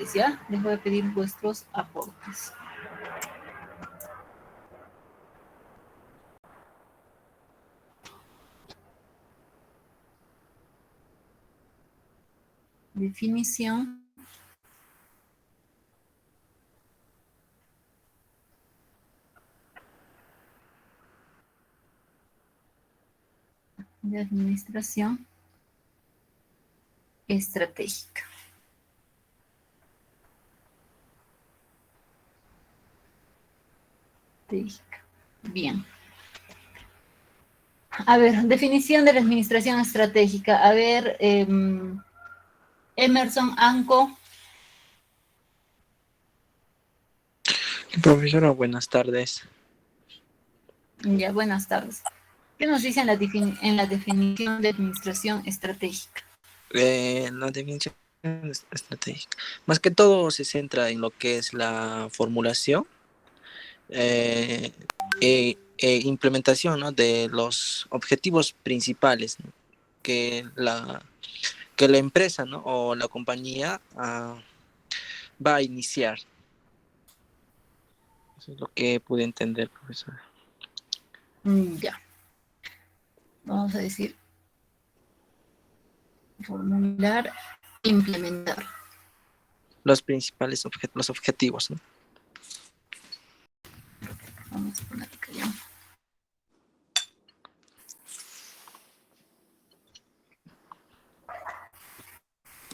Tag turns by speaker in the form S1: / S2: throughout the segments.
S1: aportes, ¿ya? Les voy a pedir vuestros aportes. Definición de administración estratégica. Bien. A ver, definición de la administración estratégica. A ver, Emerson Anco.
S2: Profesora, buenas tardes.
S1: Ya, buenas tardes. ¿Qué nos dice en la definición de administración estratégica?
S2: La definición estratégica. Más que todo se centra en lo que es la formulación implementación, ¿no?, de los objetivos principales, ¿no?, que la empresa, ¿no?, o la compañía va a iniciar. Eso es lo que pude entender, profesor.
S1: Ya. Vamos a decir formular, implementar.
S2: Los principales los objetivos, ¿no?
S1: Vamos a poner acá ya.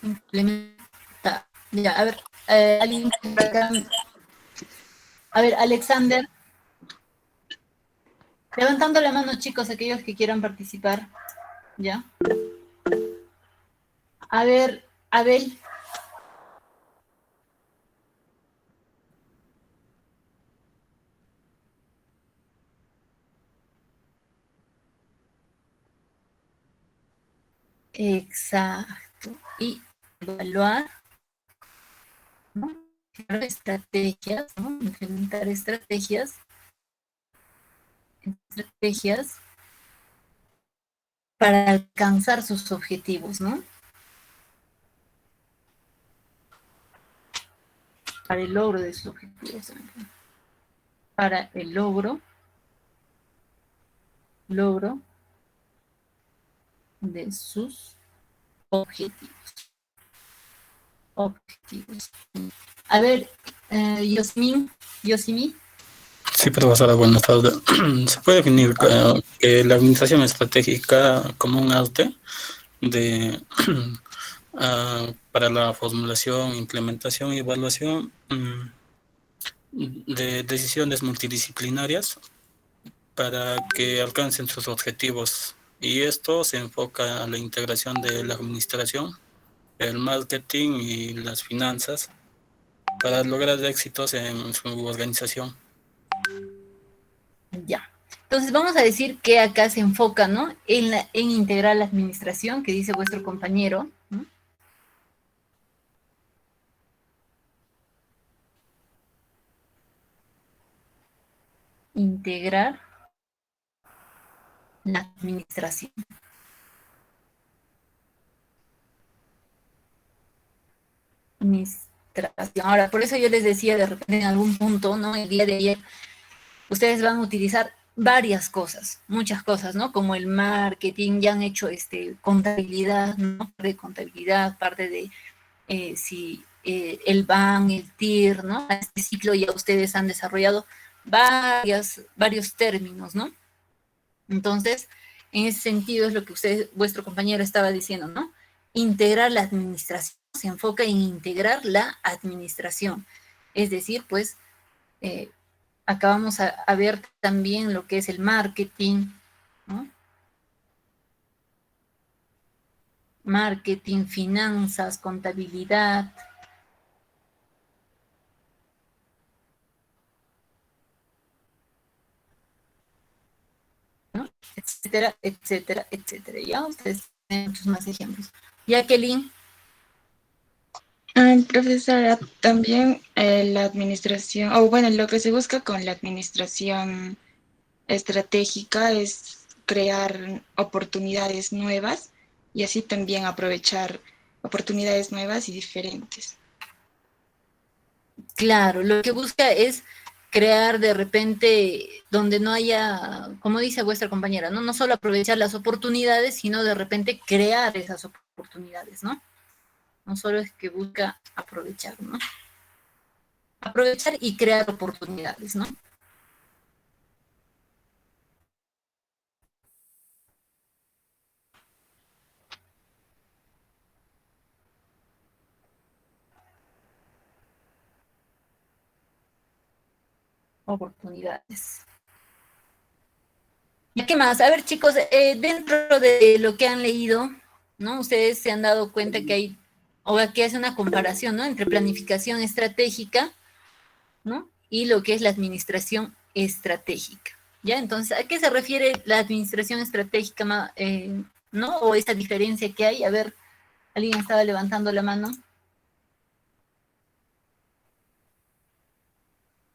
S1: Implementar. Ya, a ver, alguien por acá. A ver, Alexander. Levantando la mano, chicos, aquellos que quieran participar. ¿Ya? A ver, Abel. Exacto. Y evaluar, ¿no? Estrategias, ¿no? Implementar estrategias para alcanzar sus objetivos, ¿no? Para el logro de sus objetivos. Para el logro de sus objetivos. A ver, Yosmi.
S3: Sí, profesora, buenas tardes. Se puede definir la administración estratégica como un arte de para la formulación, implementación y evaluación de decisiones multidisciplinarias para que alcancen sus objetivos. Y esto se enfoca a la integración de la administración, el marketing y las finanzas para lograr éxitos en su organización.
S1: Ya. Entonces vamos a decir que acá se enfoca, ¿no?, en integrar la administración, que dice vuestro compañero, ¿no? Integrar la administración. Ahora, por eso yo les decía de repente en algún punto, ¿no?, el día de ayer, ustedes van a utilizar varias cosas, muchas cosas, ¿no? Como el marketing, ya han hecho contabilidad, ¿no? De contabilidad, parte de el BAN, el TIR, ¿no? Este ciclo ya ustedes han desarrollado varios términos, ¿no? Entonces, en ese sentido es lo que vuestro compañero estaba diciendo, ¿no? Integrar la administración, se enfoca en integrar la administración. Es decir, pues, acá vamos a ver también lo que es el marketing, ¿no? Marketing, finanzas, contabilidad, ¿no? Etcétera, etcétera, etcétera. Ya ustedes tienen muchos más ejemplos. Jacqueline.
S4: Profesora, también la administración, o bueno, lo que se busca con la administración estratégica es crear oportunidades nuevas y así también aprovechar oportunidades nuevas y diferentes.
S1: Claro, lo que busca es crear de repente donde no haya, como dice vuestra compañera, ¿no? No solo aprovechar las oportunidades, sino de repente crear esas oportunidades, ¿no? No solo es que busca aprovechar, ¿no? Aprovechar y crear oportunidades, ¿no? Oportunidades. ¿Y qué más? A ver, chicos, dentro de lo que han leído, ¿no? Ustedes se han dado cuenta que hay, o que hace una comparación, ¿no? Entre planificación estratégica, ¿no? Y lo que es la administración estratégica, ¿ya? Entonces, ¿a qué se refiere la administración estratégica, ¿no? O esta diferencia que hay. A ver, alguien estaba levantando la mano.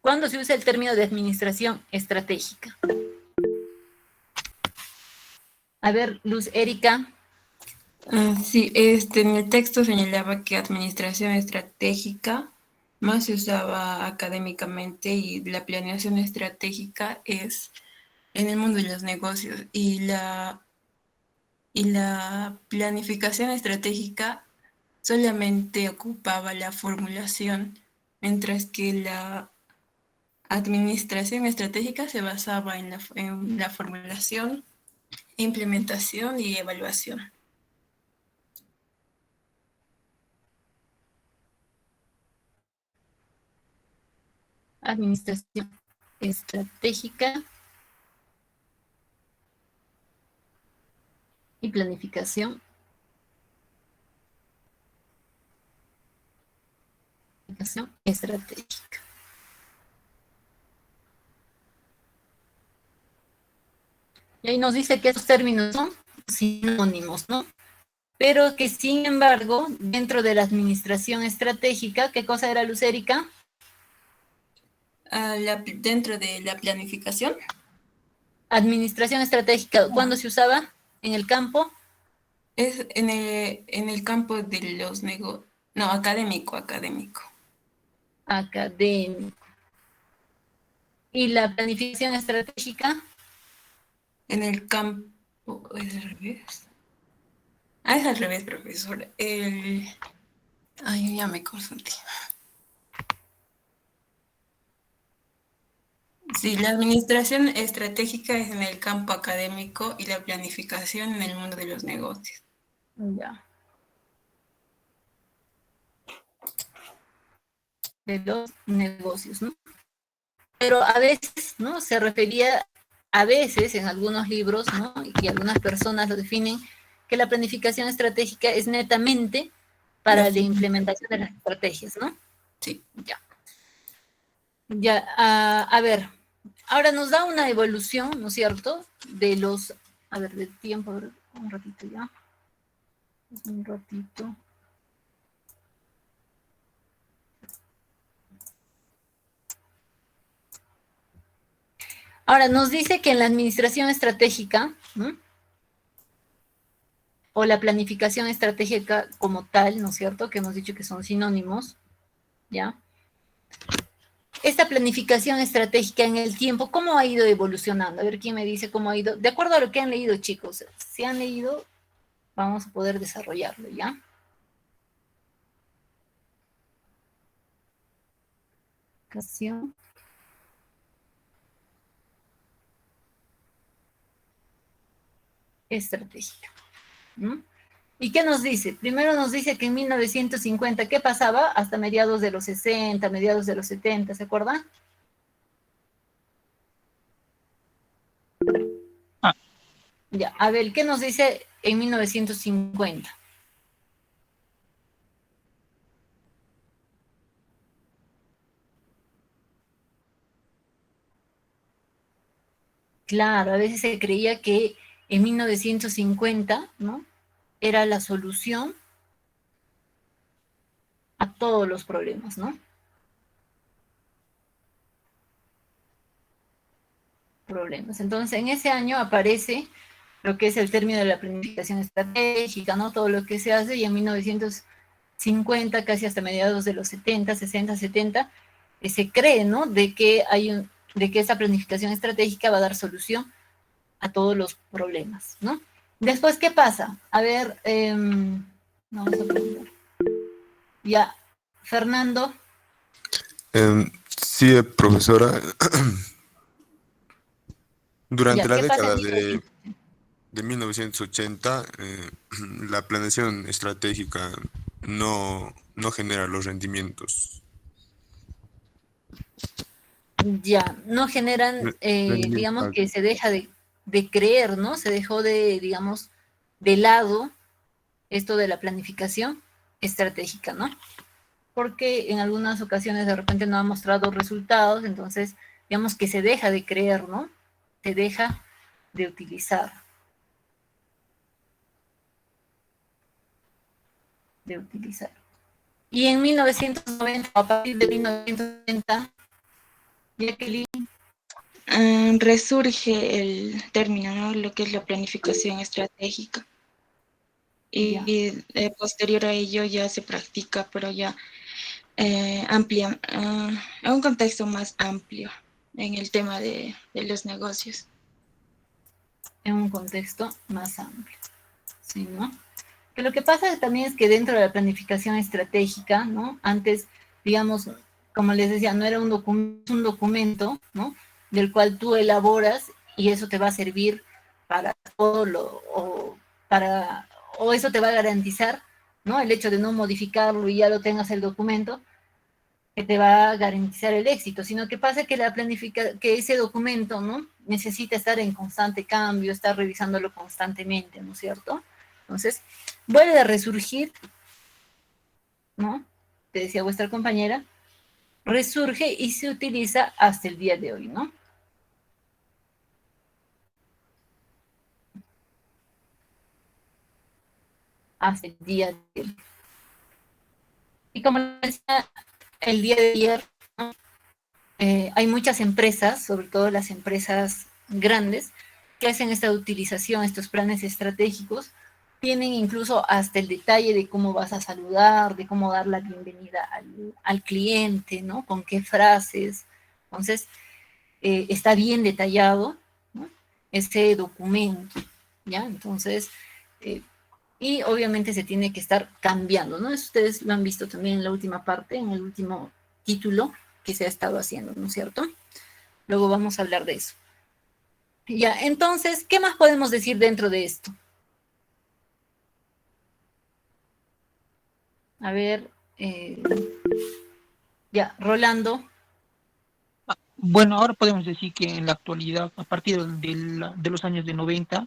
S1: ¿Cuándo se usa el término de administración estratégica? A ver, Luz Erika.
S5: Sí, en el texto señalaba que administración estratégica más se usaba académicamente y la planeación estratégica es en el mundo de los negocios y la planificación estratégica solamente ocupaba la formulación, mientras que la administración estratégica se basaba en la formulación, implementación y evaluación.
S1: Administración estratégica y planificación estratégica. Y ahí nos dice que esos términos son sinónimos, ¿no? Pero que sin embargo, dentro de la administración estratégica, ¿qué cosa era, Luz Erika?
S5: Dentro de la planificación.
S1: Administración estratégica, ¿cuándo se usaba? ¿En el campo?
S5: Es en el campo de los negocios. No, académico.
S1: Académico. ¿Y la planificación estratégica?
S5: En el campo. ¿Es al revés? Es al revés, profesor. Ay, ya me confundí. Sí, la administración estratégica es en el campo académico y la planificación en el mundo de los negocios.
S1: Ya. De los negocios, ¿no? Pero a veces, ¿no? Se refería, a veces en algunos libros, ¿no? Y algunas personas lo definen, que la planificación estratégica es netamente para la implementación de las estrategias, ¿no?
S5: Sí.
S1: Ya. Ya, a ver, ahora nos da una evolución, ¿no es cierto? De los, a ver, del tiempo, a ver, un ratito ya. Un ratito. Ahora, nos dice que en la administración estratégica, ¿no? O la planificación estratégica como tal, ¿no es cierto? Que hemos dicho que son sinónimos, ¿ya? Esta planificación estratégica en el tiempo, ¿cómo ha ido evolucionando? A ver, ¿quién me dice cómo ha ido? De acuerdo a lo que han leído, chicos, si han leído, vamos a poder desarrollarlo, ¿ya? Planificación estratégica. ¿Mm? ¿Y qué nos dice? Primero nos dice que en 1950, ¿qué pasaba? Hasta mediados de los 60, mediados de los 70, ¿se acuerdan? Ya, a ver, ¿qué nos dice en 1950? Claro, a veces se creía que en 1950, ¿no? Era la solución a todos los problemas, ¿no? Problemas. Entonces, en ese año aparece lo que es el término de la planificación estratégica, ¿no? Todo lo que se hace, y en 1950, casi hasta mediados de los 70, 60, 70, se cree, ¿no? De que esa planificación estratégica va a dar solución a todos los problemas, ¿no? Después, ¿qué pasa? A ver, vamos a preguntar. Ya, Fernando.
S6: Sí, profesora. Durante
S1: Ya,
S6: la
S1: ¿qué pasa
S6: década
S1: en
S6: de 1980, la planeación estratégica no genera los rendimientos.
S1: Ya, no generan,
S6: Rendimientos
S1: digamos que
S6: altos.
S1: se deja de creer, ¿no? Se dejó de, digamos, de lado esto de la planificación estratégica, ¿no? Porque en algunas ocasiones de repente no ha mostrado resultados, entonces, digamos que se deja de creer, ¿no? Se deja de utilizar. Y en 1990, a partir de 1990, Jacqueline.
S4: Resurge el término, ¿no? Lo que es la planificación estratégica. Y posterior a ello ya se practica, pero ya amplia, en un contexto más amplio en el tema de los negocios.
S1: En un contexto más amplio, ¿sí, no? Que lo que pasa también es que dentro de la planificación estratégica, ¿no? Antes, digamos, como les decía, no era un documento, ¿no? Del cual tú elaboras y eso te va a servir para todo o eso te va a garantizar, ¿no? El hecho de no modificarlo y ya lo tengas el documento, que te va a garantizar el éxito, sino que pasa que que ese documento, ¿no? Necesita estar en constante cambio, estar revisándolo constantemente, ¿no es cierto? Entonces, vuelve a resurgir, ¿no? Te decía vuestra compañera, resurge y se utiliza hasta el día de hoy, ¿no? Hasta el día de hoy. Y como decía el día de ayer, ¿no? Hay muchas empresas, sobre todo las empresas grandes, que hacen esta utilización, estos planes estratégicos, tienen incluso hasta el detalle de cómo vas a saludar, de cómo dar la bienvenida al cliente, ¿no? Con qué frases. Entonces, está bien detallado, ¿no? Ese documento, ¿ya? Entonces, y obviamente se tiene que estar cambiando, ¿no? Eso ustedes lo han visto también en la última parte, en el último título que se ha estado haciendo, ¿no es cierto? Luego vamos a hablar de eso. Ya, entonces, ¿qué más podemos decir dentro de esto? A ver, ya, Rolando.
S7: Bueno, ahora podemos decir que en la actualidad, a partir de los años de 90,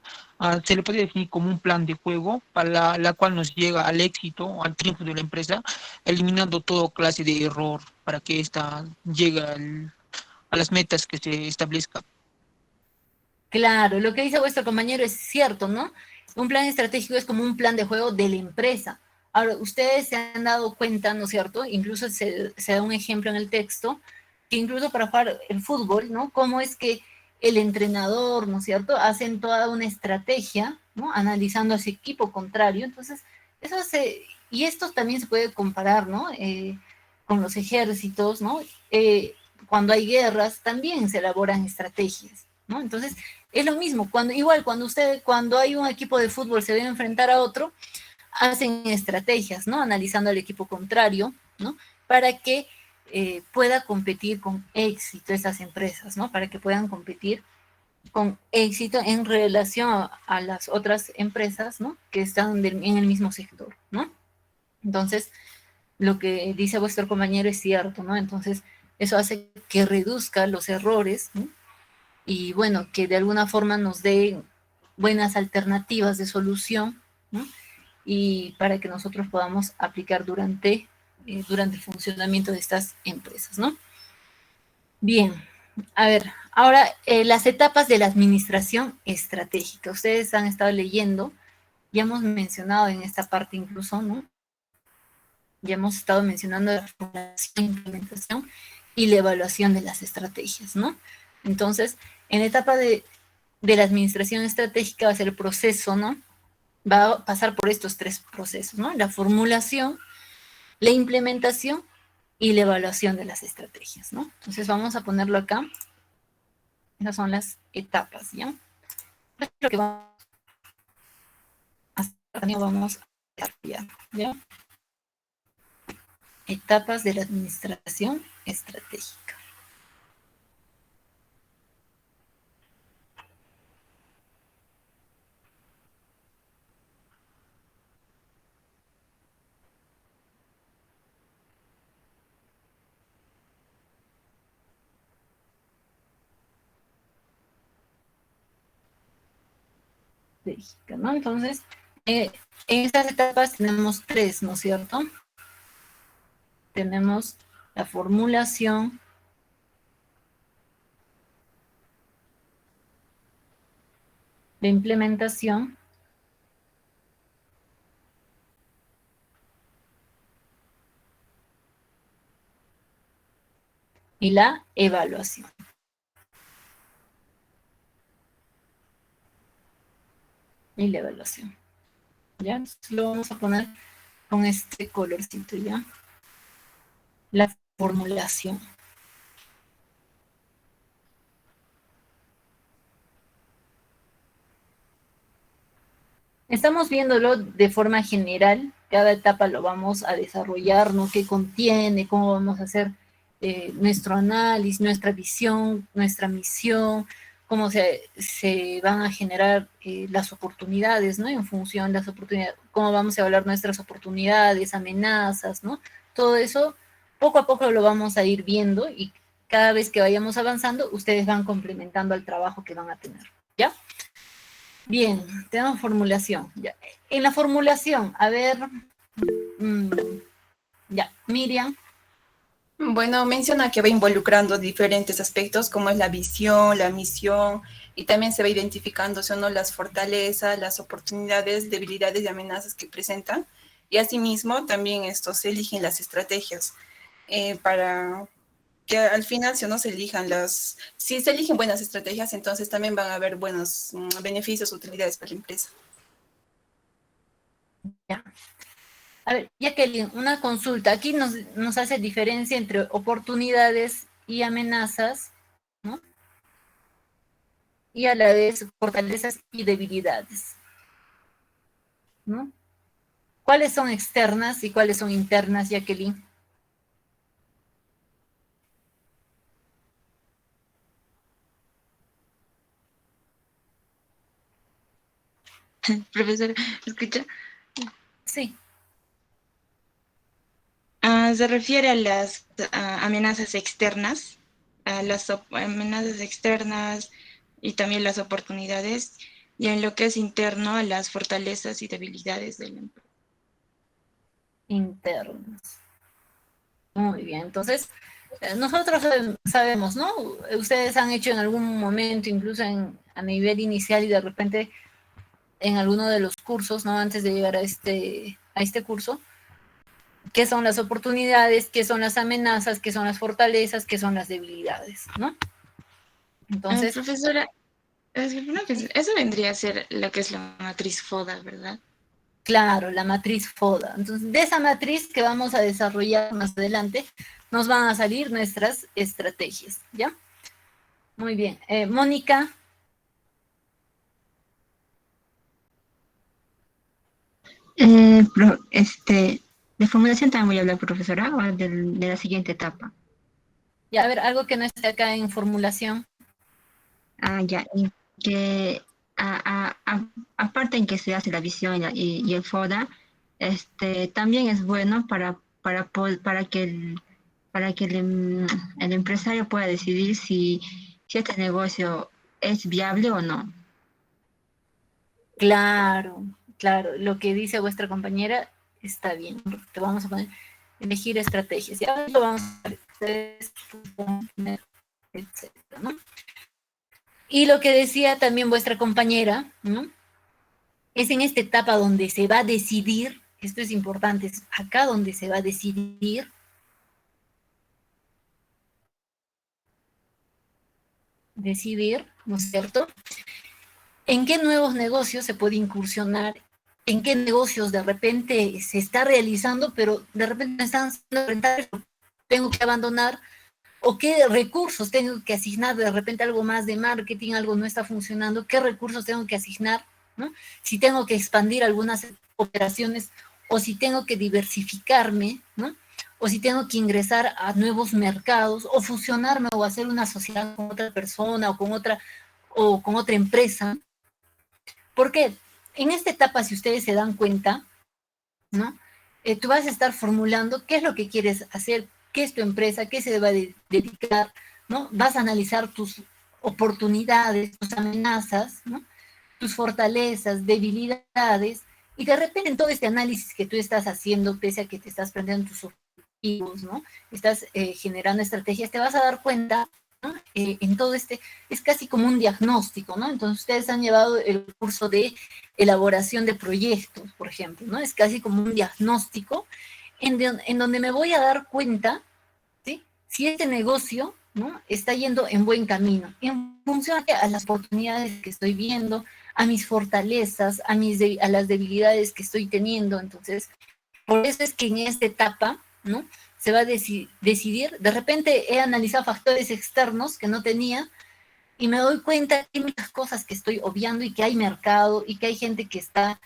S7: se le puede definir como un plan de juego para la cual nos llega al éxito, al triunfo de la empresa, eliminando toda clase de error para que ésta llegue a las metas que se establezca.
S1: Claro, lo que dice vuestro compañero es cierto, ¿no? Un plan estratégico es como un plan de juego de la empresa. Ahora, ustedes se han dado cuenta, ¿no es cierto? Incluso se da un ejemplo en el texto, que incluso para jugar el fútbol, ¿no? Cómo es que el entrenador, ¿no es cierto? Hacen toda una estrategia, ¿no? Analizando a su equipo contrario. Entonces, y esto también se puede comparar, ¿no? Con los ejércitos, ¿no? Cuando hay guerras, también se elaboran estrategias, ¿no? Entonces, es lo mismo, cuando hay un equipo de fútbol se debe enfrentar a otro, hacen estrategias, ¿no? Analizando al equipo contrario, ¿no? Para que pueda competir con éxito esas empresas, ¿no? Para que puedan competir con éxito en relación a las otras empresas, ¿no? Que están en el mismo sector, ¿no? Entonces, lo que dice vuestro compañero es cierto, ¿no? Entonces, eso hace que reduzca los errores, ¿no? Y bueno, que de alguna forma nos dé buenas alternativas de solución, ¿no? Y para que nosotros podamos aplicar durante el funcionamiento de estas empresas, ¿no? Bien, a ver, ahora las etapas de la administración estratégica. Ustedes han estado leyendo, ya hemos mencionado en esta parte incluso, ¿no? Ya hemos estado mencionando la formulación, implementación y la evaluación de las estrategias, ¿no? Entonces, en la etapa de la administración estratégica va a ser el proceso, ¿no? Va a pasar por estos tres procesos, ¿no? La formulación, la implementación y la evaluación de las estrategias, ¿no? Entonces vamos a ponerlo acá. Esas son las etapas, ¿ya? Lo que vamos a hacer, también vamos a desarrollar, ¿ya? Etapas de la administración estratégica. ¿No? Entonces, en estas etapas tenemos 3, ¿no es cierto? Tenemos la formulación, la implementación y la evaluación. Y la evaluación. ¿Ya? Entonces lo vamos a poner con este colorcito, ¿ya? La formulación. Estamos viéndolo de forma general, cada etapa lo vamos a desarrollar, ¿no? ¿Qué contiene? ¿Cómo vamos a hacer nuestro análisis, nuestra visión, nuestra misión? ¿Cómo se van a generar las oportunidades, ¿no? En función de las oportunidades, cómo vamos a evaluar nuestras oportunidades, amenazas, ¿no? Todo eso, poco a poco lo vamos a ir viendo y cada vez que vayamos avanzando, ustedes van complementando al trabajo que van a tener, ¿ya? Bien, tenemos formulación. Ya. En la formulación, a ver, ya, Miriam.
S8: Bueno, menciona que va involucrando diferentes aspectos como es la visión, la misión, y también se va identificando si o no las fortalezas, las oportunidades, debilidades y amenazas que presentan. Y asimismo también se eligen las estrategias para que al final si o no se elijan si se eligen buenas estrategias, entonces también van a haber buenos beneficios, utilidades para la empresa.
S1: Ya. A ver, Jacqueline, una consulta. Aquí nos hace diferencia entre oportunidades y amenazas, ¿no? Y a la vez fortalezas y debilidades, ¿no? ¿Cuáles son externas y cuáles son internas, Jacqueline?
S4: Profesora, ¿me escucha?
S1: Sí.
S4: Se refiere a las amenazas externas, a las amenazas externas y también las oportunidades, y en lo que es interno a las fortalezas y debilidades de la empresa.
S1: Internas. Muy bien, entonces, nosotros sabemos, ¿no? Ustedes han hecho en algún momento, incluso a nivel inicial y de repente en alguno de los cursos, ¿no? Antes de llegar a este curso, qué son las oportunidades, qué son las amenazas, qué son las fortalezas, qué son las debilidades, ¿no? Entonces,
S4: profesora, eso vendría a ser lo que es la matriz FODA, ¿verdad?
S1: claro, la matriz FODA. Entonces, de esa matriz que vamos a desarrollar más adelante, nos van a salir nuestras estrategias, ¿ya? Muy bien. Mónica.
S9: De formulación también voy a hablar, profesora, o de la siguiente etapa.
S1: Ya, a ver, algo que no esté acá en formulación.
S9: Ya, y que aparte en que se hace la visión y el FODA, también es bueno para que el empresario pueda decidir si este negocio es viable o no.
S1: Claro, claro, lo que dice vuestra compañera está bien. Te vamos a poner, elegir estrategias. Ya lo vamos a hacer, etcétera, ¿no? Y lo que decía también vuestra compañera, ¿no? Es en esta etapa donde se va a decidir, esto es importante, es acá donde se va a decidir ¿no es cierto? ¿En qué nuevos negocios se puede incursionar? ¿En qué negocios de repente se está realizando, pero de repente no están siendo rentables tengo que abandonar o qué recursos tengo que asignar, de repente algo más de marketing, algo no está funcionando, qué recursos tengo que asignar, ¿no? Si tengo que expandir algunas operaciones o si tengo que diversificarme, ¿no? O si tengo que ingresar a nuevos mercados o fusionarme o hacer una sociedad con otra persona o con otra empresa. Porque en esta etapa, si ustedes se dan cuenta, ¿no? Tú vas a estar formulando qué es lo que quieres hacer, qué es tu empresa, qué se debe dedicar, ¿no? Vas a analizar tus oportunidades, tus amenazas, ¿no? Tus fortalezas, debilidades, y de repente en todo este análisis que tú estás haciendo, pese a que te estás planteando tus objetivos, ¿no? Estás generando estrategias, te vas a dar cuenta, ¿no? En todo este, es casi como un diagnóstico, ¿no? Entonces ustedes han llevado el curso de elaboración de proyectos, por ejemplo, ¿no? Es casi como un diagnóstico en donde me voy a dar cuenta, ¿sí? Si este negocio, ¿no? Está yendo en buen camino, en función a las oportunidades que estoy viendo, a mis fortalezas, a las debilidades que estoy teniendo. Entonces, por eso es que en esta etapa, ¿no? Se va a decidir, de repente he analizado factores externos que no tenía y me doy cuenta que hay muchas cosas que estoy obviando y que hay mercado y que hay gente que está,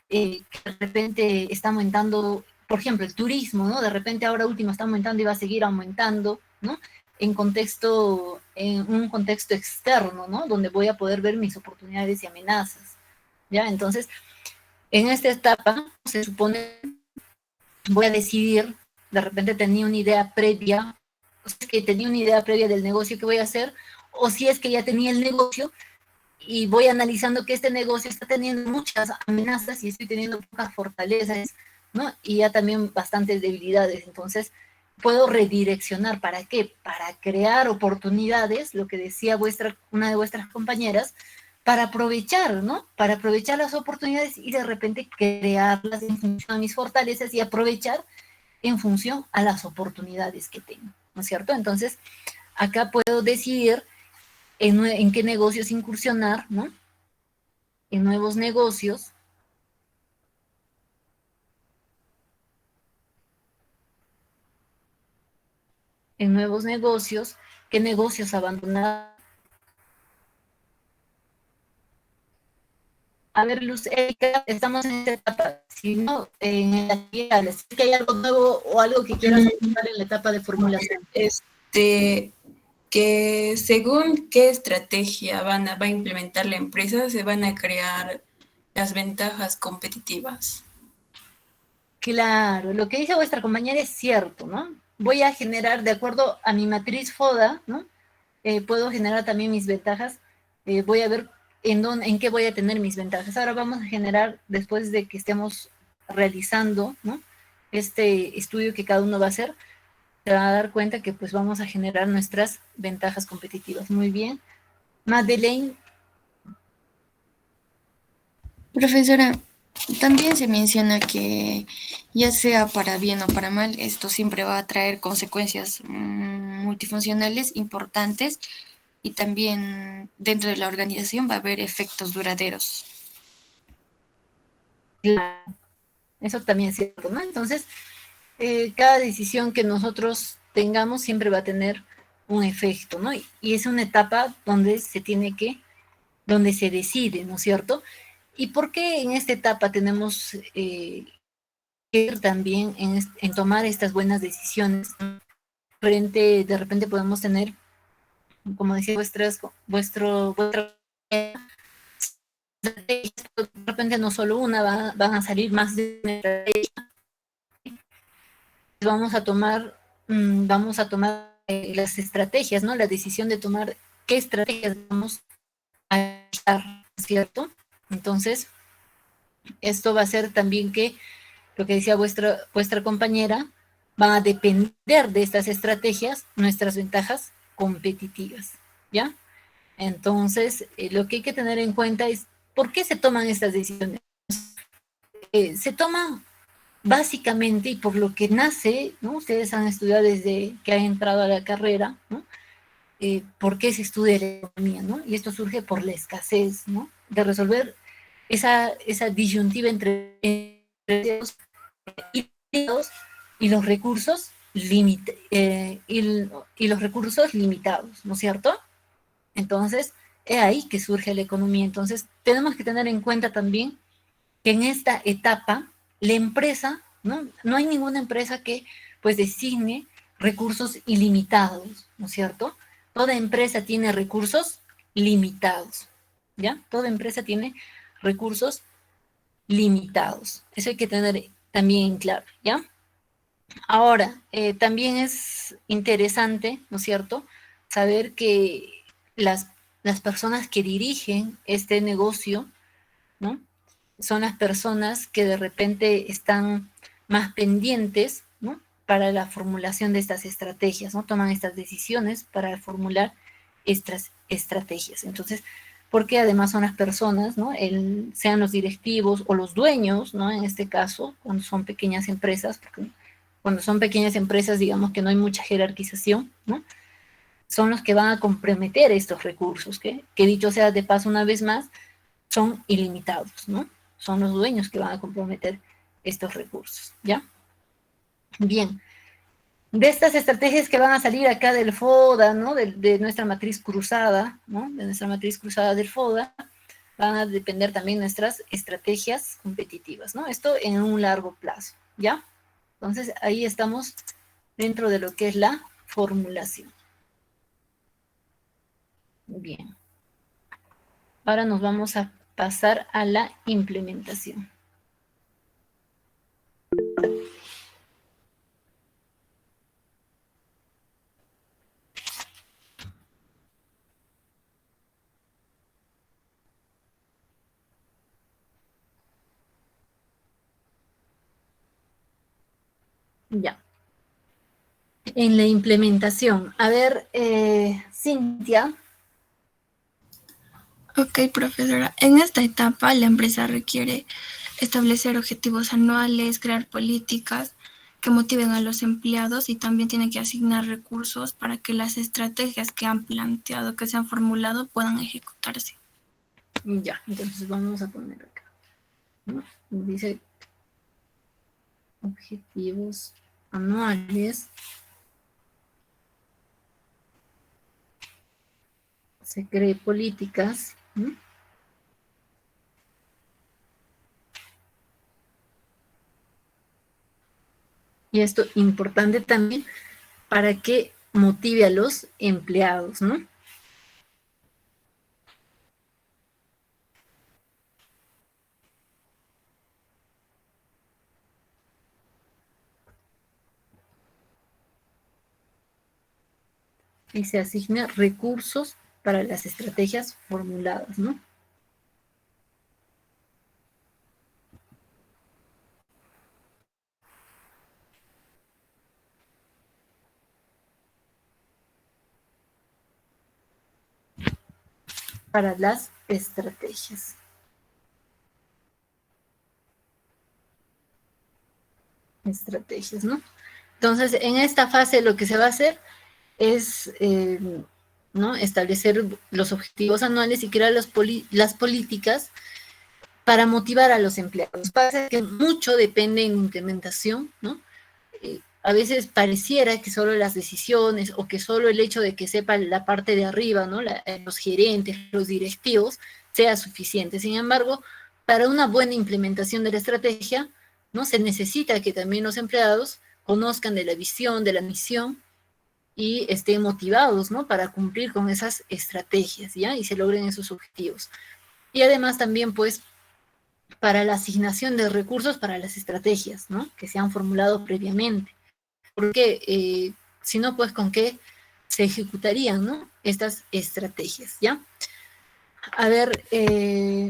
S1: que de repente está aumentando, por ejemplo, el turismo, ¿no? De repente ahora último está aumentando y va a seguir aumentando, ¿no? En un contexto externo, ¿no? Donde voy a poder ver mis oportunidades y amenazas, ¿ya? Entonces, en esta etapa, se supone, voy a decidir, de repente tenía una idea previa, o sea, que tenía una idea previa del negocio que voy a hacer, o si es que ya tenía el negocio, y voy analizando que este negocio está teniendo muchas amenazas y estoy teniendo pocas fortalezas, ¿no? Y ya también bastantes debilidades. Entonces, puedo redireccionar. ¿Para qué? Para crear oportunidades, lo que decía una de vuestras compañeras, para aprovechar, ¿no? Para aprovechar las oportunidades y de repente crearlas en función a mis fortalezas y aprovechar en función a las oportunidades que tengo, ¿no es cierto? Entonces, acá puedo decidir en qué negocios incursionar, ¿no? En nuevos negocios. En nuevos negocios, qué negocios abandonar. A ver, Luz Erika, estamos en esta etapa, si no, en la que hay algo nuevo o algo que quieras apuntar en la etapa de formulación.
S5: Que según qué estrategia va a implementar la empresa, se van a crear las ventajas competitivas.
S1: Claro, lo que dice vuestra compañera es cierto, ¿no? Voy a generar, de acuerdo a mi matriz FODA, ¿no? Puedo generar también mis ventajas. Voy a ver en qué voy a tener mis ventajas. Ahora vamos a generar, después de que estemos realizando, ¿no? Este estudio que cada uno va a hacer, se va a dar cuenta que pues vamos a generar nuestras ventajas competitivas. Muy bien. Madeleine.
S10: Profesora, también se menciona que ya sea para bien o para mal, esto siempre va a traer consecuencias multifuncionales importantes y también dentro de la organización va a haber efectos duraderos.
S1: Claro, eso también es cierto, ¿no? Entonces, cada decisión que nosotros tengamos siempre va a tener un efecto, ¿no? Y es una etapa donde donde se decide, ¿no es cierto? ¿Y por qué en esta etapa tenemos que ir también en tomar estas buenas decisiones? De repente podemos tener, como decía vuestra de repente no solo una, van a salir más de una estrategia. Vamos a tomar las estrategias, ¿no? La decisión de tomar qué estrategias vamos a usar, ¿cierto? Entonces, esto va a ser también que, lo que decía vuestra compañera, van a depender de estas estrategias nuestras ventajas competitivas, ¿ya? Entonces, lo que hay que tener en cuenta es ¿por qué se toman estas decisiones? Se toman básicamente y por lo que nace, ¿no? Ustedes han estudiado desde que han entrado a la carrera, ¿no? ¿Por qué se estudia la economía, ¿no? Y esto surge por la escasez, ¿no? De resolver esa disyuntiva entre y los recursos y los recursos limitados, ¿no es cierto? Entonces, es ahí que surge la economía. Entonces, tenemos que tener en cuenta también que en esta etapa, la empresa, no hay ninguna empresa que pues designe recursos ilimitados, ¿no es cierto? Toda empresa tiene recursos limitados, ¿ya? Toda empresa tiene recursos limitados. Eso hay que tener también en claro, ¿ya? Ahora, también es interesante, ¿no es cierto?, saber que las personas que dirigen este negocio, ¿no?, son las personas que de repente están más pendientes, ¿no?, para la formulación de estas estrategias, ¿no? Toman estas decisiones para formular estas estrategias. Entonces, porque además son las personas, ¿no?, sean los directivos o los dueños, ¿no?, en este caso, cuando son pequeñas empresas, porque cuando son pequeñas empresas, digamos que no hay mucha jerarquización, ¿no?, son los que van a comprometer estos recursos, que dicho sea de paso una vez más, son ilimitados, ¿no? Son los dueños que van a comprometer estos recursos, ¿ya? Bien, de estas estrategias que van a salir acá del FODA, ¿no?, de nuestra matriz cruzada, ¿no?, de nuestra matriz cruzada del FODA, van a depender también nuestras estrategias competitivas, ¿no? Esto en un largo plazo, ¿ya? Entonces, ahí estamos dentro de lo que es la formulación. Bien. Ahora nos vamos a pasar a la implementación. Ya. En la implementación. A ver, Cintia.
S10: Ok, profesora. En esta etapa, la empresa requiere establecer objetivos anuales, crear políticas que motiven a los empleados y también tiene que asignar recursos para que las estrategias que han planteado, que se han formulado, puedan ejecutarse.
S1: Ya, entonces vamos a poner acá, ¿no? Dice objetivos anuales. Se cree políticas, ¿no?, y esto importante también para que motive a los empleados, ¿no? Y se asigna recursos para las estrategias formuladas, ¿no? Para las estrategias. Estrategias, ¿no? Entonces, en esta fase lo que se va a hacer es, ¿no?, establecer los objetivos anuales y crear las políticas para motivar a los empleados. Pasa que mucho depende en implementación, ¿no? A veces pareciera que solo las decisiones o que solo el hecho de que sepa la parte de arriba, ¿no?, los gerentes, los directivos, sea suficiente. Sin embargo, para una buena implementación de la estrategia, ¿no?, se necesita que también los empleados conozcan de la visión, de la misión y estén motivados, ¿no?, para cumplir con esas estrategias, ¿ya? Y se logren esos objetivos. Y además también, pues, para la asignación de recursos para las estrategias, ¿no?, que se han formulado previamente. Porque si no, pues, ¿con qué se ejecutarían, ¿no?, estas estrategias, ¿ya? A ver,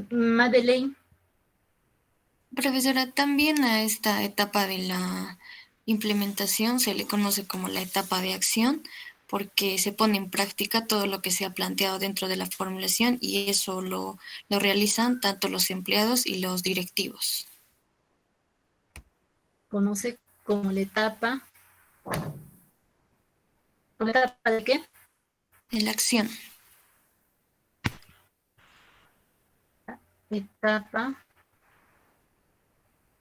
S1: Madeleine.
S10: Profesora, también a esta etapa de la implementación se le conoce como la etapa de acción, porque se pone en práctica todo lo que se ha planteado dentro de la formulación y eso lo realizan tanto los empleados y los directivos.
S1: Conoce como la etapa. ¿La etapa de qué?
S10: De la acción.
S1: Etapa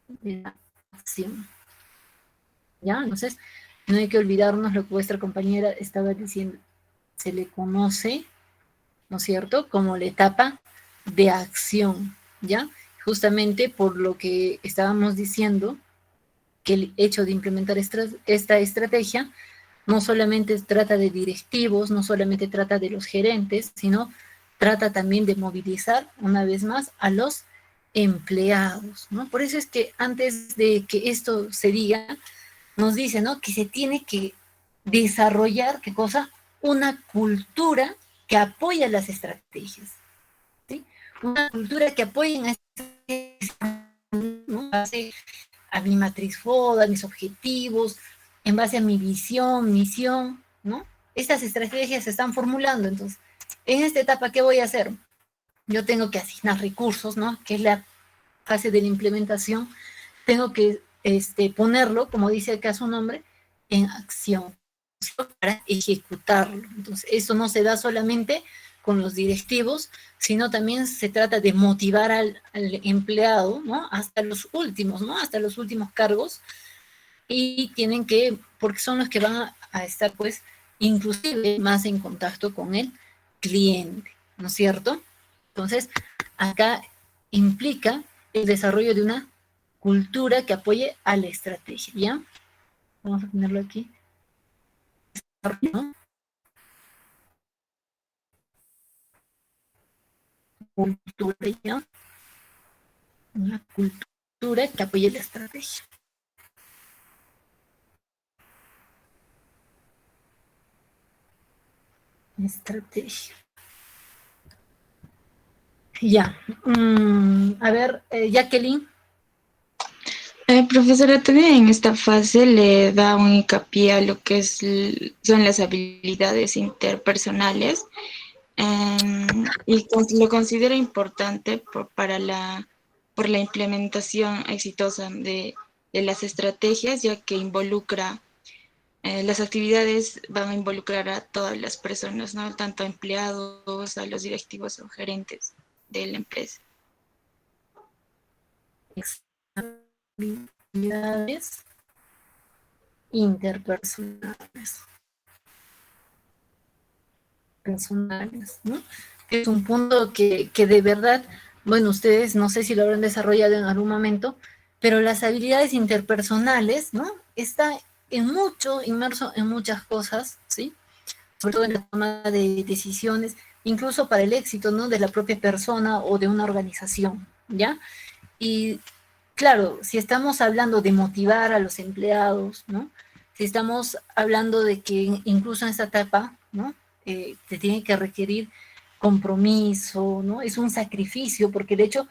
S1: de la acción. ¿Ya? Entonces, No hay que olvidarnos lo que vuestra compañera estaba diciendo. Se le conoce, ¿no es cierto?, como la etapa de acción, ¿ya? Justamente por lo que estábamos diciendo, que el hecho de implementar esta estrategia no solamente trata de directivos, no solamente trata de los gerentes, sino trata también de movilizar, una vez más, a los empleados, ¿no? Por eso es que antes de que esto se diga, nos dice, ¿no?, que se tiene que desarrollar, ¿qué cosa? Una cultura que apoya las estrategias, ¿sí? Una cultura que apoye en ¿no?, a mi matriz FODA, a mis objetivos, en base a mi visión, misión, ¿no? Estas estrategias se están formulando, entonces, en esta etapa, ¿qué voy a hacer? Yo tengo que asignar recursos, ¿no?, que es la fase de la implementación, tengo que ponerlo, como dice acá su nombre, en acción, para ejecutarlo. Entonces, eso no se da solamente con los directivos, sino también se trata de motivar al empleado, ¿no?, hasta los últimos, ¿no?, hasta los últimos cargos, y tienen que, porque son los que van a estar, pues, inclusive más en contacto con el cliente, ¿no es cierto? Entonces, acá implica el desarrollo de una cultura que apoye a la estrategia, ¿ya? Vamos a ponerlo aquí, ¿no? Cultura, ¿ya? Una cultura que apoye la estrategia. Estrategia. Ya. A ver, Jacqueline.
S4: Profesora, también en esta fase le da un hincapié a lo que son las habilidades interpersonales y lo considera importante por la implementación exitosa de las estrategias, ya que las actividades van a involucrar a todas las personas, ¿no?, tanto a empleados, a los directivos o gerentes de la empresa.
S1: Habilidades interpersonales. ¿No? Es un punto que de verdad, bueno, ustedes no sé si lo habrán desarrollado en algún momento, pero las habilidades interpersonales, ¿no?, está inmerso en muchas cosas, ¿sí? Sobre todo en la toma de decisiones, incluso para el éxito, ¿no?, de la propia persona o de una organización, ¿ya? Y claro, si estamos hablando de motivar a los empleados, ¿no?, si estamos hablando de que incluso en esta etapa, ¿no?, te tiene que requerir compromiso, ¿no?, es un sacrificio, porque el hecho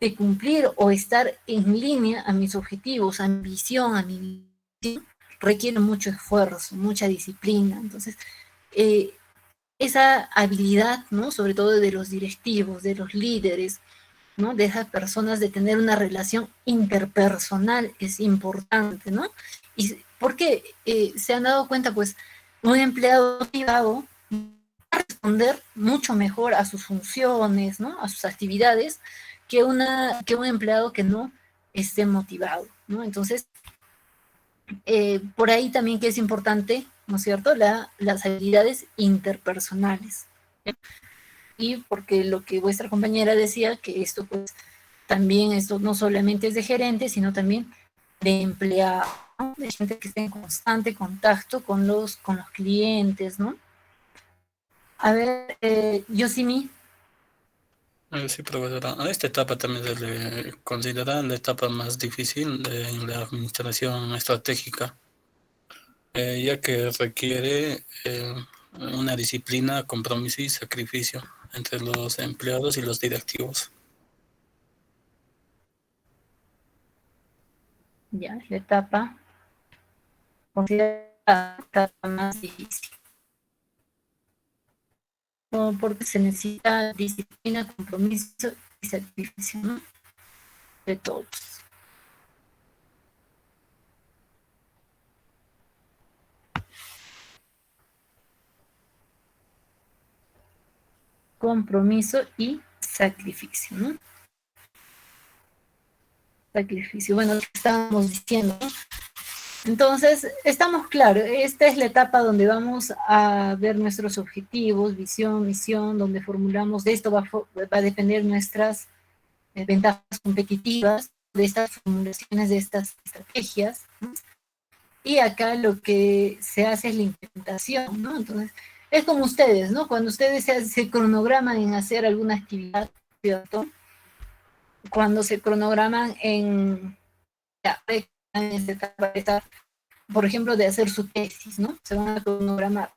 S1: de cumplir o estar en línea a mis objetivos, a mi visión, a mi visión, requiere mucho esfuerzo, mucha disciplina. Entonces, esa habilidad, ¿no?, sobre todo de los directivos, de los líderes, ¿no?, de esas personas, de tener una relación interpersonal es importante, ¿no? ¿Y por qué? Se han dado cuenta, pues, un empleado motivado va a responder mucho mejor a sus funciones, ¿no?, a sus actividades, que un empleado que no esté motivado, ¿no? Entonces, por ahí también que es importante, ¿no es cierto?, las habilidades interpersonales, ¿sí? Y porque lo que vuestra compañera decía, que esto pues también, esto no solamente es de gerente, sino también de empleado, ¿no?, de gente que esté en constante contacto con los clientes, ¿no? A ver, Yosimi.
S3: Sí, profesora. A esta etapa también se le considera la etapa más difícil en la administración estratégica, ya que requiere una disciplina, compromiso y sacrificio entre los empleados y los directivos.
S1: Ya, la etapa considerada la etapa más difícil. Porque se necesita disciplina, compromiso y sacrificio, ¿no?, de todos. Compromiso y sacrificio, ¿no? Sacrificio. Bueno, lo que estábamos diciendo, ¿no?, Entonces, estamos claros, esta es la etapa donde vamos a ver nuestros objetivos, visión, misión, donde formulamos, de esto va a depender nuestras ventajas competitivas, de estas formulaciones, de estas estrategias, ¿no? Y acá lo que se hace es la implementación, ¿no? Entonces, es como ustedes, ¿no? Cuando ustedes se cronograman en hacer alguna actividad, ¿cierto? Cuando se cronograman en esta etapa, por ejemplo, de hacer su tesis, ¿no? Se van a cronogramar,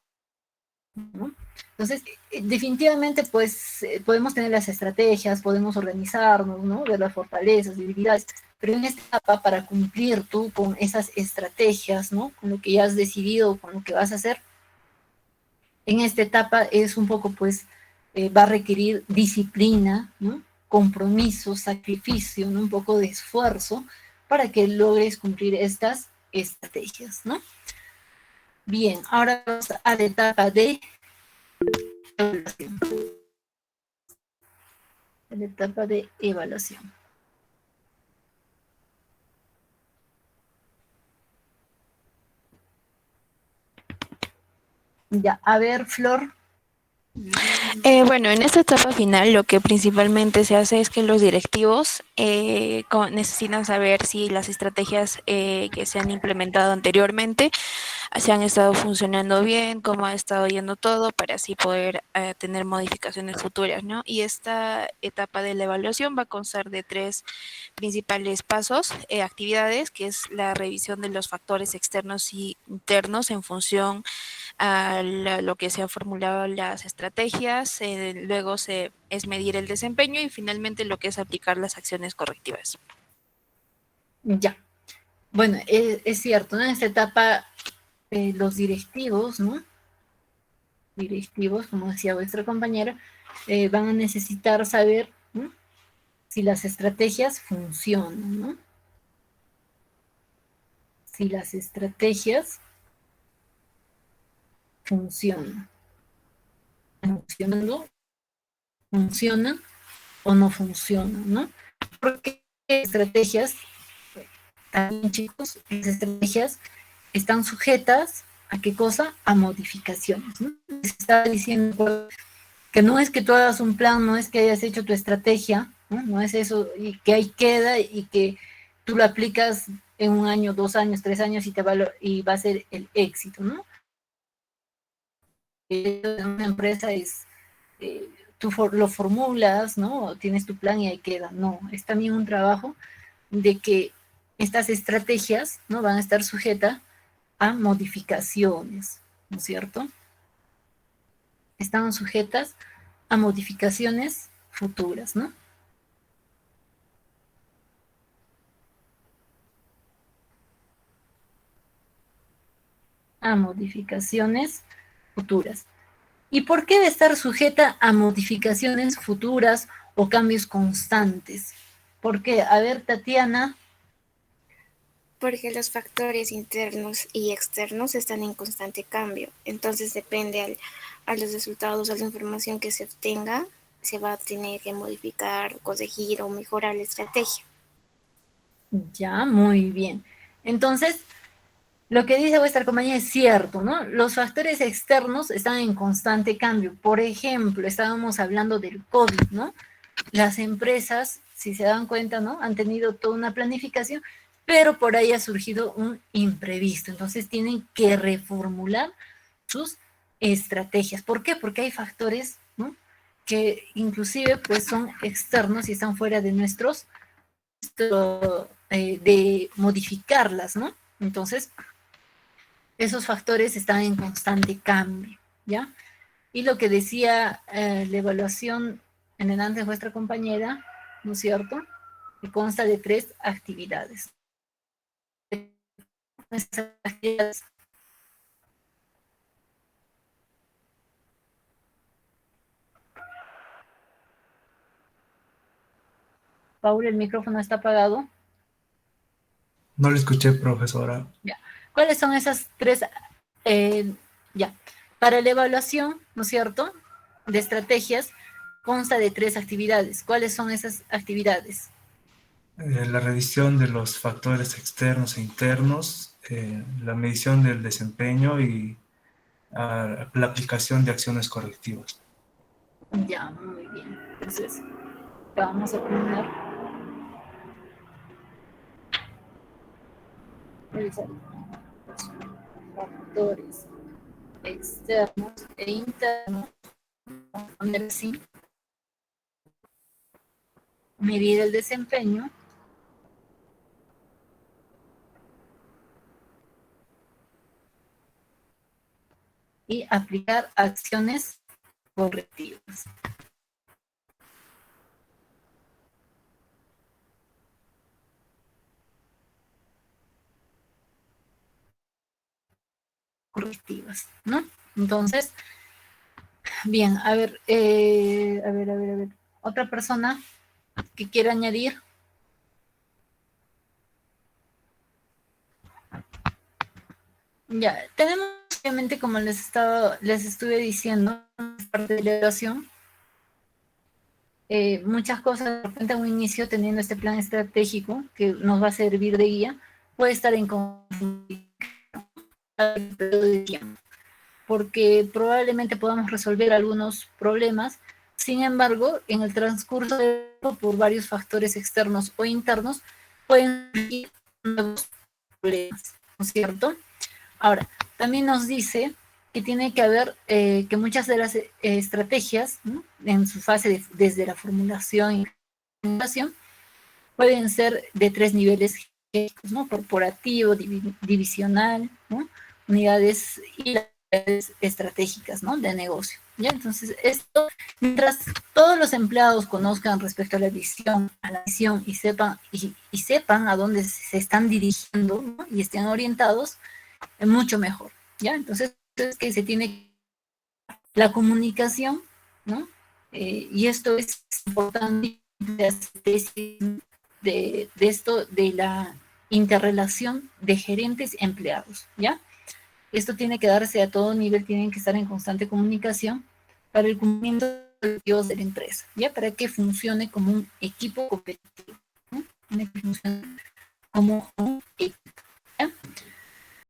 S1: ¿no? Entonces, definitivamente, pues, podemos tener las estrategias, podemos organizarnos, ¿no? Ver las fortalezas, debilidades, pero en esta etapa, para cumplir tú con esas estrategias, ¿no? Con lo que ya has decidido, con lo que vas a hacer, en esta etapa es un poco, pues, va a requerir disciplina, ¿no? Compromiso, sacrificio, ¿no? Un poco de esfuerzo para que logres cumplir estas estrategias, ¿no? Bien, ahora vamos a la etapa de evaluación. La etapa de evaluación. Ya, a ver, Flor.
S11: Bueno, en esta etapa final lo que principalmente se hace es que los directivos necesitan saber si las estrategias que se han implementado anteriormente se han estado funcionando bien, cómo ha estado yendo todo, para así poder tener modificaciones futuras, ¿no? Y esta etapa de la evaluación va a constar de 3 principales pasos, actividades, que es la revisión de los factores externos y internos en función a lo que se han formulado las estrategias, luego es medir el desempeño y finalmente lo que es aplicar las acciones correctivas.
S1: Ya. Bueno, es cierto, ¿no? En esta etapa los directivos, ¿no? Directivos, como decía vuestra compañera, van a necesitar saber, ¿no? Si las estrategias funcionan, ¿no? Si las estrategias funcionan. ¿Funcionando? ¿Funcionan o no funcionan, no? Porque estrategias, también chicos, las estrategias están sujetas ¿a qué cosa? A modificaciones, ¿no? Se está diciendo que no es que tú hagas un plan, no es que hayas hecho tu estrategia, ¿no? No es eso, y que ahí queda y que tú lo aplicas en 1 año, 2 años, 3 años y va a ser el éxito, ¿no? Una empresa es, tú lo formulas, ¿no? Tienes tu plan y ahí queda. No, es también un trabajo de que estas estrategias, ¿no? Van a estar sujetas a modificaciones, ¿no es cierto? Están sujetas a modificaciones futuras, ¿no? A modificaciones futuras. ¿Y por qué debe estar sujeta a modificaciones futuras o cambios constantes? ¿Por qué? A ver, Tatiana.
S12: Porque los factores internos y externos están en constante cambio. Entonces depende a los resultados, a la información que se obtenga, se va a tener que modificar, corregir o mejorar la estrategia.
S1: Ya, muy bien. Entonces, lo que dice vuestra compañía es cierto, ¿no? Los factores externos están en constante cambio. Por ejemplo, estábamos hablando del COVID, ¿no? Las empresas, si se dan cuenta, ¿no? Han tenido toda una planificación, pero por ahí ha surgido un imprevisto. Entonces tienen que reformular sus estrategias. ¿Por qué? Porque hay factores, ¿no? Que inclusive pues son externos y están fuera de de modificarlas, ¿no? Entonces, esos factores están en constante cambio, ¿ya? Y lo que decía la evaluación en el antes de vuestra compañera, ¿no es cierto? Que consta de 3 actividades. Paul, el micrófono está apagado.
S13: No lo escuché, profesora.
S1: Ya. ¿Cuáles son esas 3? Ya. Para la evaluación, ¿no es cierto?, de estrategias, consta de 3 actividades. ¿Cuáles son esas actividades?
S13: La revisión de los factores externos e internos, la medición del desempeño y la aplicación de acciones correctivas.
S1: Ya, muy bien. Entonces, vamos a poner revisar factores externos e internos, vamos a poner así, medir el desempeño y aplicar acciones correctivas. Correctivas, ¿no? Entonces, bien, a ver, a ver. Otra persona que quiera añadir. Ya, tenemos, obviamente, como les estuve diciendo, parte de la evaluación, muchas cosas, de repente a un inicio, teniendo este plan estratégico que nos va a servir de guía, puede estar en conflicto de tiempo, porque probablemente podamos resolver algunos problemas. Sin embargo, en el transcurso de por varios factores externos o internos, pueden surgir nuevos problemas, ¿no es cierto? Ahora, también nos dice que tiene que haber, que muchas de las estrategias, ¿no?, en su fase desde la formulación y implementación, pueden ser de 3 niveles, ¿no? Corporativo, divisional, ¿no? Unidades y unidades estratégicas, ¿no?, de negocio. ¿Ya? Entonces, esto, mientras todos los empleados conozcan respecto a la visión, y sepan a dónde se están dirigiendo, ¿no?, y estén orientados, es mucho mejor, ¿ya? Entonces, es que se tiene la comunicación, ¿no? Y esto es importante de esto, de la interrelación de gerentes empleados, ¿ya? Esto tiene que darse a todo nivel, tienen que estar en constante comunicación para el cumplimiento de los objetivos de la empresa, ¿ya? Para que funcione como un equipo competitivo, ¿no? Tiene que funcionar como un equipo, ¿ya?